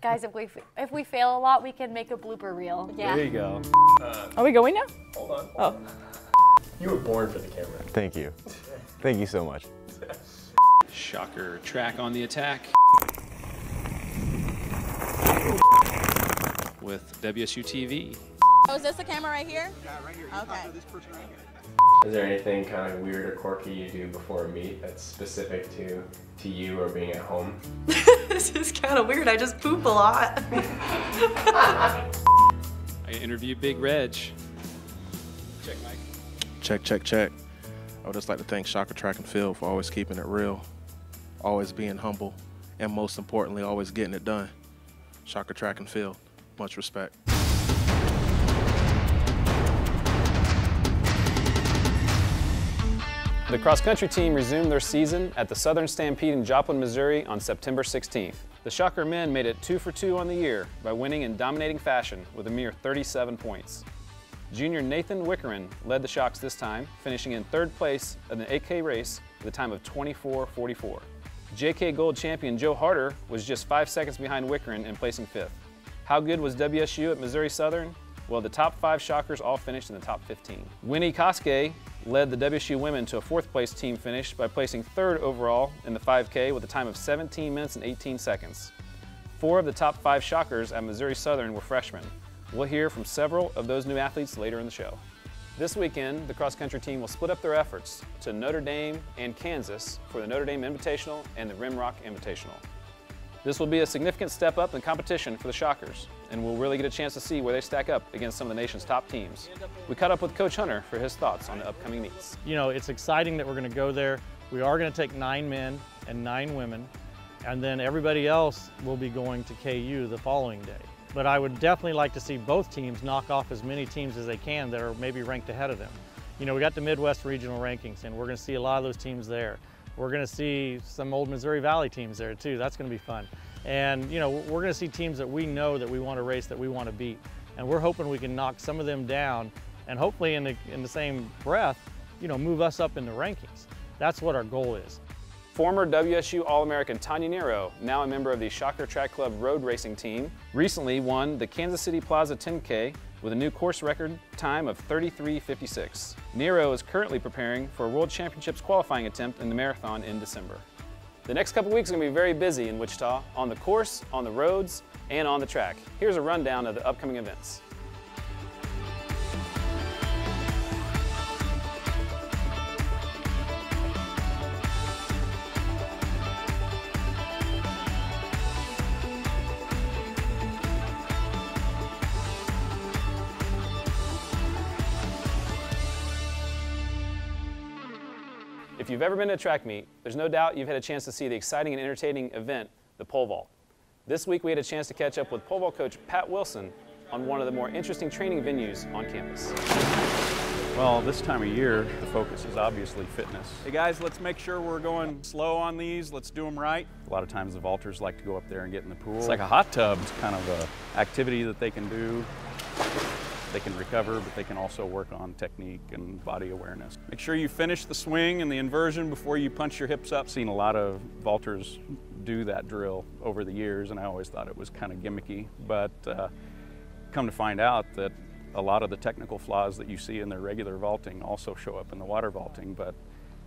Guys, if we fail a lot, we can make a blooper reel. Yeah. There you go. Are we going now? Hold on. Oh. You were born for the camera. Thank you. Thank you so much. Shocker track on the attack with WSU TV. Oh, is this the camera right here? Yeah, right here. Okay. This person right here. Is there anything kind of weird or quirky you do before a meet that's specific to you or being at home? This is kind of weird. I just poop a lot. I interviewed Big Reg. Check, Mike. Check, check, check. I would just like to thank Shocker Track and Field for always keeping it real, always being humble, and most importantly, always getting it done. Shocker Track and Field, much respect. The cross-country team resumed their season at the Southern Stampede in Joplin, Missouri on September 16th. The Shocker men made it 2 for 2 on the year by winning in dominating fashion with a mere 37 points. Junior Nathan Wickerin led the Shocks this time, finishing in 3rd place in the 8K race with a time of 24:44. JK Gold champion Joe Harder was just 5 seconds behind Wickerin and placing 5th. How good was WSU at Missouri Southern? Well, the top 5 Shockers all finished in the top 15. Winnie Koske led the WSU women to a 4th place team finish by placing 3rd overall in the 5K with a time of 17 minutes and 18 seconds. 4 of the top 5 Shockers at Missouri Southern were freshmen. We'll hear from several of those new athletes later in the show. This weekend, the cross-country team will split up their efforts to Notre Dame and Kansas for the Notre Dame Invitational and the Rimrock Invitational. This will be a significant step up in competition for the Shockers, and we'll really get a chance to see where they stack up against some of the nation's top teams. We caught up with Coach Hunter for his thoughts on the upcoming meets. You know, it's exciting that we're going to go there. We are going to take 9 men and 9 women, and then everybody else will be going to KU the following day. But I would definitely like to see both teams knock off as many teams as they can that are maybe ranked ahead of them. You know, we got the Midwest regional rankings, and we're going to see a lot of those teams there. We're going to see some old Missouri Valley teams there too. That's going to be fun. And you know, we're going to see teams that we know that we want to race, that we want to beat. And we're hoping we can knock some of them down, and hopefully in the same breath, you know, move us up in the rankings. That's what our goal is. Former WSU All-American Tanya Nero, now a member of the Shocker Track Club road racing team, recently won the Kansas City Plaza 10K with a new course record time of 33:56. Nero is currently preparing for a World Championships qualifying attempt in the marathon in December. The next couple weeks are going to be very busy in Wichita, on the course, on the roads, and on the track. Here's a rundown of the upcoming events. If you've ever been to a track meet, there's no doubt you've had a chance to see the exciting and entertaining event, the pole vault. This week we had a chance to catch up with pole vault coach Pat Wilson on one of the more interesting training venues on campus. Well, this time of year, the focus is obviously fitness. Hey guys, let's make sure we're going slow on these. Let's do them right. A lot of times the vaulters like to go up there and get in the pool. It's like a hot tub. It's kind of an activity that they can do. They can recover, but they can also work on technique and body awareness. Make sure you finish the swing and the inversion before you punch your hips up. I've seen a lot of vaulters do that drill over the years, and I always thought it was kind of gimmicky, but come to find out that a lot of the technical flaws that you see in their regular vaulting also show up in the water vaulting, but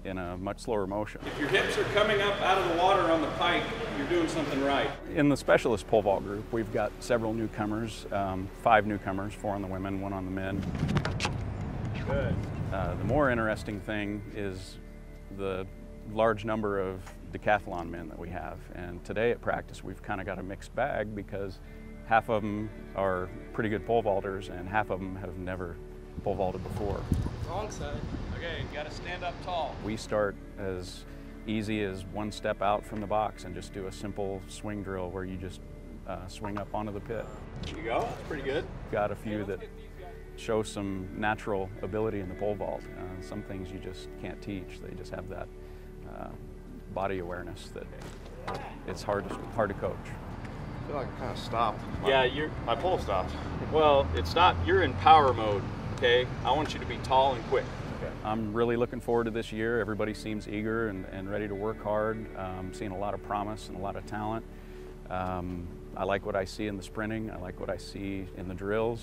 in a much slower motion. If your hips are coming up out of the water on the pike, you're doing something right. In the specialist pole vault group, we've got several newcomers, 5 newcomers, 4 on the women, 1 on the men. Good. The more interesting thing is the large number of decathlon men that we have. And today at practice, we've kind of got a mixed bag because half of them are pretty good pole vaulters and half of them have never pole vaulted before. Wrong side. Okay, you gotta stand up tall. We start as easy as 1 step out from the box and just do a simple swing drill where you just swing up onto the pit. There you go, that's pretty good. Got a few that show some natural ability in the pole vault. Some things you just can't teach. They just have that body awareness that it's hard to coach. I feel like I kind of stopped. Yeah, My pole stopped. well, it's not, you're in power mode, okay? I want you to be tall and quick. Okay. I'm really looking forward to this year. Everybody seems eager and ready to work hard. Seeing a lot of promise and a lot of talent. I like what I see in the sprinting. I like what I see in the drills.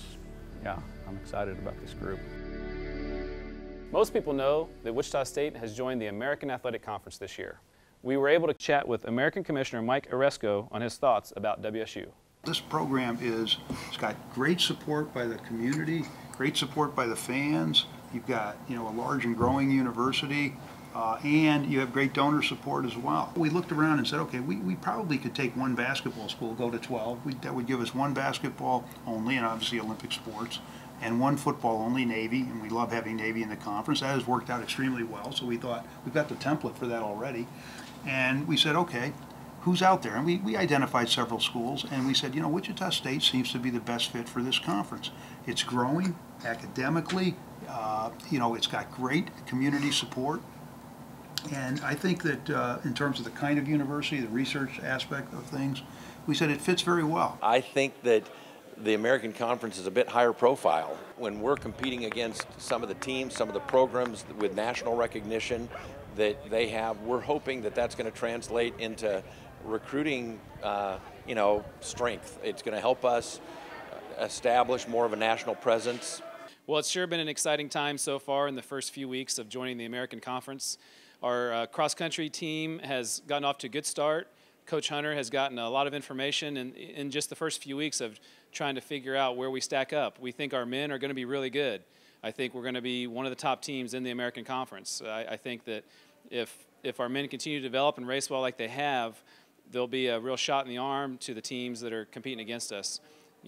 Yeah, I'm excited about this group. Most people know that Wichita State has joined the American Athletic Conference this year. We were able to chat with American Commissioner Mike Oresco on his thoughts about WSU. This program it's got great support by the community, great support by the fans. You've got, a large and growing university, and you have great donor support as well. We looked around and said, okay, we probably could take one basketball school, go to 12. That would give us one basketball only, and obviously Olympic sports, and one football only, Navy, and we love having Navy in the conference. That has worked out extremely well, so we thought we've got the template for that already. And we said, okay, who's out there? And we identified several schools, and we said, Wichita State seems to be the best fit for this conference. It's growing academically. It's got great community support. And I think that in terms of the kind of university, the research aspect of things, we said it fits very well. I think that the American Conference is a bit higher profile. When we're competing against some of the teams, some of the programs with national recognition that they have, we're hoping that that's going to translate into recruiting, strength. It's going to help us establish more of a national presence. Well, it's sure been an exciting time so far in the first few weeks of joining the American Conference. Our cross-country team has gotten off to a good start. Coach Hunter has gotten a lot of information in just the first few weeks of trying to figure out where we stack up. We think our men are going to be really good. I think we're going to be one of the top teams in the American Conference. I think that if our men continue to develop and race well like they have, there'll be a real shot in the arm to the teams that are competing against us.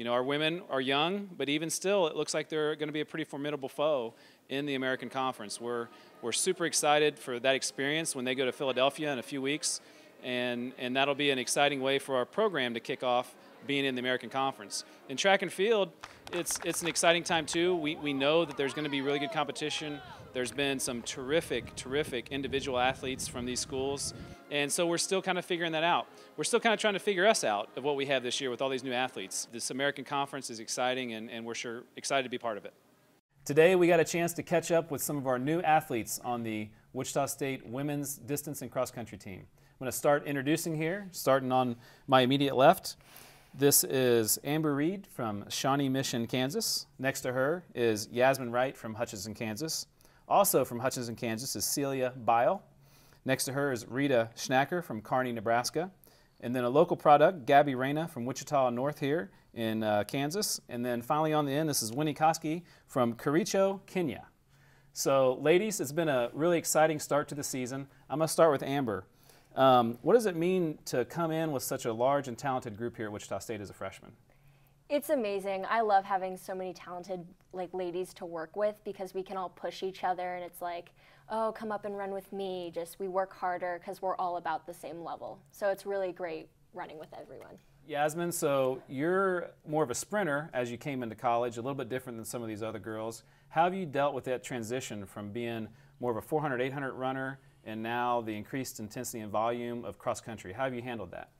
Our women are young, but even still, it looks like they're going to be a pretty formidable foe in the American Conference. We're super excited for that experience when they go to Philadelphia in a few weeks, and that'll be an exciting way for our program to kick off being in the American Conference. In track and field, it's an exciting time too. We know that there's going to be really good competition. There's been some terrific individual athletes from these schools, and so we're still kind of figuring that out. We're still kind of trying to figure us out of what we have this year with all these new athletes. This American Conference is exciting, and we're sure excited to be part of it. Today we got a chance to catch up with some of our new athletes on the Wichita State women's distance and cross country team. I'm going to start introducing here, starting on my immediate left. This is Amber Reed from Shawnee Mission, Kansas. Next to her is Yasmin Wright from Hutchinson, Kansas. Also from Hutchinson, Kansas is Celia Bile. Next to her is Rita Schnacker from Kearney, Nebraska. And then a local product, Gabby Reyna from Wichita North here in Kansas. And then finally on the end, this is Winnie Koski from Kericho, Kenya. So ladies, it's been a really exciting start to the season. I'm going to start with Amber. What does it mean to come in with such a large and talented group here at Wichita State as a freshman? It's amazing. I love having so many talented ladies to work with because we can all push each other, and it's like, oh, come up and run with me. Just we work harder because we're all about the same level. So it's really great running with everyone. Yasmin, so you're more of a sprinter as you came into college, a little bit different than some of these other girls. How have you dealt with that transition from being more of a 400, 800 runner and now the increased intensity and volume of cross country? How have you handled that?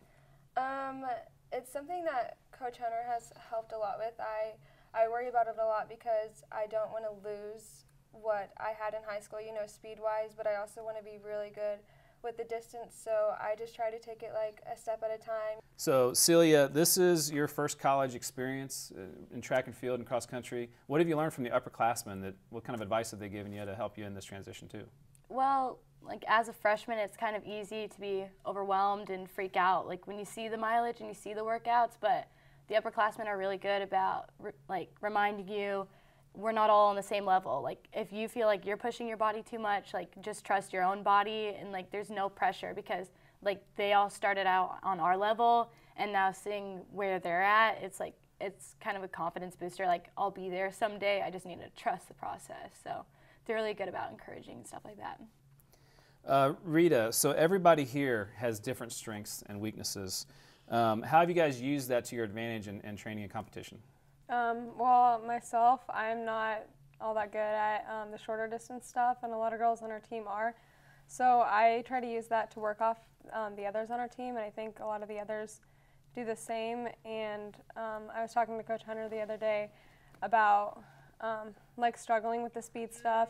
It's something that Coach Hunter has helped a lot with. I worry about it a lot because I don't want to lose what I had in high school, speed-wise, but I also want to be really good with the distance, so I just try to take it like a step at a time. So Celia, this is your first college experience in track and field and cross country. What have you learned from the upperclassmen? What kind of advice have they given you to help you in this transition too? Well, as a freshman, it's kind of easy to be overwhelmed and freak out, when you see the mileage and you see the workouts, but the upperclassmen are really good about reminding you we're not all on the same level. If you feel like you're pushing your body too much, just trust your own body, and there's no pressure because they all started out on our level, and now seeing where they're at, it's kind of a confidence booster. I'll be there someday. I just need to trust the process. So they're really good about encouraging and stuff like that. Rita, so everybody here has different strengths and weaknesses. How have you guys used that to your advantage in training and competition? Well, myself, I'm not all that good at the shorter distance stuff, and a lot of girls on our team are. So I try to use that to work off the others on our team, and I think a lot of the others do the same. And I was talking to Coach Hunter the other day about struggling with the speed stuff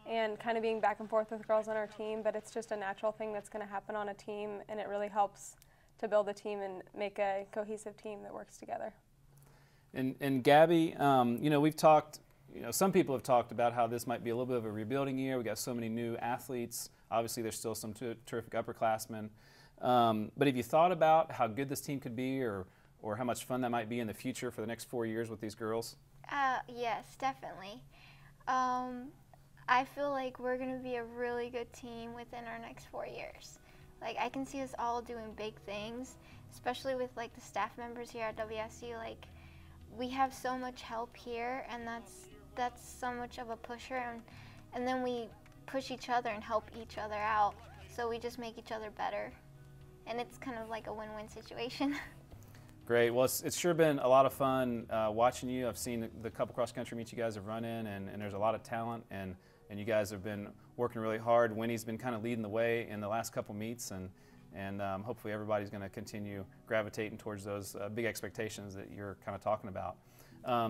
and kind of being back and forth with girls on our team, but it's just a natural thing that's going to happen on a team, and it really helps to build a team and make a cohesive team that works together. And Gabby, you know, we've talked, you know, some people have talked about how this might be a little bit of a rebuilding year. We got so many new athletes. Obviously, there's still some terrific upperclassmen. But have you thought about how good this team could be, or how much fun that might be in the future for the next 4 years with these girls? Yes, definitely. I feel like we're going to be a really good team within our next 4 years. Like, I can see us all doing big things, especially with like the staff members here at WSU. Like, we have so much help here, and that's so much of a pusher, and then we push each other and help each other out, so we just make each other better, and it's kind of like a win-win situation. Great. Well, it's sure been a lot of fun watching you. I've seen the couple cross-country meets you guys have run in, and there's a lot of talent, and you guys have been working really hard. Winnie's been kind of leading the way in the last couple meets, and hopefully everybody's going to continue gravitating towards those big expectations that you're kind of talking about.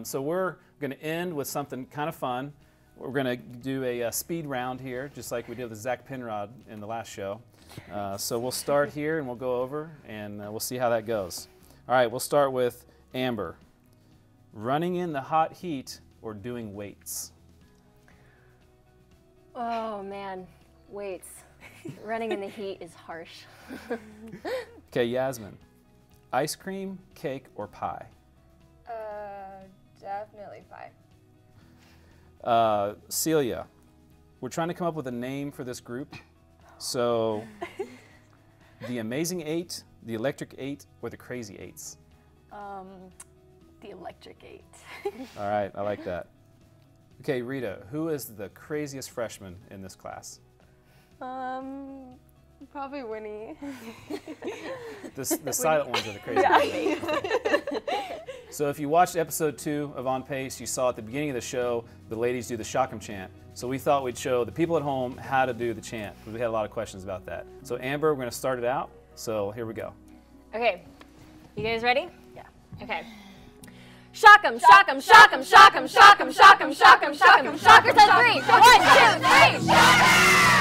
So we're going to end with something kind of fun. We're going to do a speed round here, just like we did with Zach Penrod in the last show. So we'll start here and we'll go over, and we'll see how that goes. All right, we'll start with Amber. Running in the hot heat or doing weights? Oh man, weights. Running in the heat is harsh. Okay, Yasmin. Ice cream, cake, or pie? Definitely pie. Celia. We're trying to come up with a name for this group. So, the Amazing Eight, the Electric Eight, or the Crazy Eights? The Electric Eight. All right, I like that. Okay, Rita, who is the craziest freshman in this class? Probably Winnie. The silent ones are the crazy ones. So if you watched episode 2 of On Pace, you saw at the beginning of the show the ladies do the shock 'em chant. So we thought we'd show the people at home how to do the chant, because we had a lot of questions about that. So Amber, we're going to start it out. So here we go. Okay, you guys ready? Yeah. Okay. Shock 'em, shock 'em, shock 'em, shock 'em, shock 'em, shock 'em, shock 'em, shock 'em. Shockers at 3. 1, 2, 3. Shock 'em!